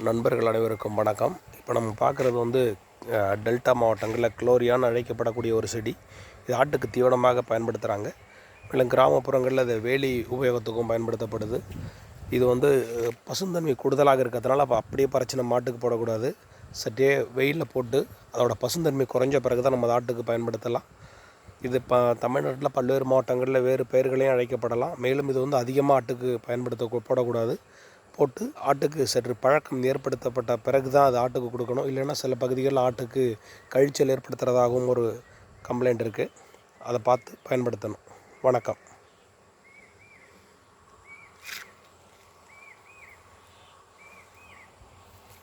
நண்பர்கள் அனைவருக்கும் வணக்கம். இப்போ நம்ம பார்க்குறது வந்து டெல்டா மாவட்டங்களில் குளோரியான்னு அழைக்கப்படக்கூடிய ஒரு செடி. இது ஆட்டுக்கு தீவனமாக பயன்படுத்துகிறாங்க. மேலும் கிராமப்புறங்களில் அது வேலி உபயோகத்துக்கும் பயன்படுத்தப்படுது. இது வந்து பசுந்தன்மை கூடுதலாக இருக்கிறதுனால அப்போ அப்படியே பறிச்சு நம்ம மாட்டுக்கு போடக்கூடாது. சற்றே வெயிலில் போட்டு அதோட பசுந்தன்மை குறைஞ்ச பிறகு தான் நம்ம ஆட்டுக்கு பயன்படுத்தலாம். இது தமிழ்நாட்டில் பல்வேறு மாவட்டங்களில் வேறு பெயர்களையும் அழைக்கப்படலாம். மேலும் இது வந்து அதிகமாக ஆட்டுக்கு போடக்கூடாது. போட்டு ஆட்டுக்கு சற்று பழக்கம் ஏற்படுத்தப்பட்ட பிறகு தான் அது ஆட்டுக்கு கொடுக்கணும். இல்லைன்னா சில பகுதிகளில் ஆட்டுக்கு கழிச்சல் ஏற்படுத்துகிறதாகவும் ஒரு கம்ப்ளைண்ட் இருக்குது. அதை பார்த்து பயன்படுத்தணும். வணக்கம்.